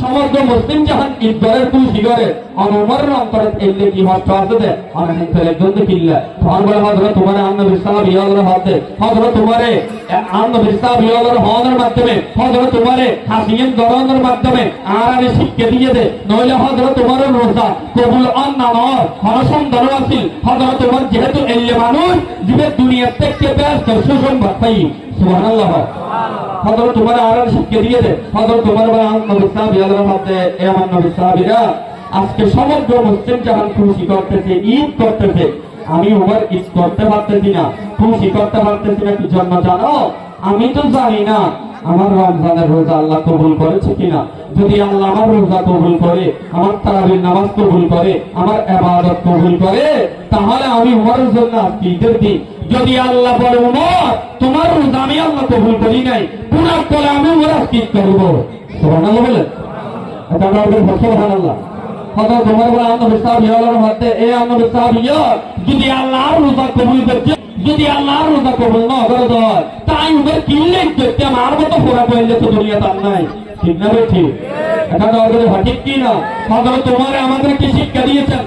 সমগ্র মুসলিম জাহান ঈদগাহের খুশি করে অনুমর অন্তরে এলে কি হচ্ছে আছে অনেক একজন দেখিল্লা তখন বলে হযরত তোমার নবী সাহাবী ইয়ালের হাতে হযরত তোমারে নবী সাহাবী ইয়ালের হওয়ার মাধ্যমে হযরত তোমারে হাসিয়েন দরনের মাধ্যমে আর আমি শিক্ষা দিয়ে দে নইলে হযরত তোমার রোজা কবুল না নয় হরসন্দর আছিল হযরত তোমার যেহেতু এলে মানুষ জীবের দুনিয়া থেকে ব্যস্ত সুসংবাদ পাই সুবহানাল্লাহ হযরত তোমার আর শিক্ষা দিয়ে দে হযরত তোমার নবী সাহাবী ইয়ালের হাতে এ আমার নবী সাহাবীরা আজকে সমগ্র মুসলিম জাহান খুশি করতেছে ঈদ করতেছে আমি ওভার ঈদ করতে পারতেছি না খুশি করতে পারতেছি না কি জন্য জানো আমি তো জানি না আমার রমজানের রোজা আল্লাহ কবুল করেছে কিনা যদি আল্লাহ আমার রোজা কবুল করে আমার তারাবির নামাজ কবুল করে আমার ইবাদত কবুল করে তাহলে আমি ওমরের জন্য আজকে ঈদের দিন যদি আল্লাহ বলে ওমর তোমার রোজা আমি আল্লাহ কবুল করি নাই গুনাহ করে আমি ওমর আজকে ঈদ করব সুবহানাল্লাহ বলে এটা আমরা বলবো সুবহানাল্লাহ হযরত তোমার বলে নবী সাহাবী ইয়ালের হাতে এ নবী সাহাবী যদি আল্লাহর রোজা কবুল করে যদি আল্লাহর রোজা কবুল না করে দেয় তাই ওদের কিনলে দেখতে আমার মতো ফোরা পড়লে তো দুনিয়াতে আর নাই ঠিক না ঠিক এটা তো আমাদের সঠিক কি না হযরত তোমার আমাদেরকে শিক্ষা দিয়েছেন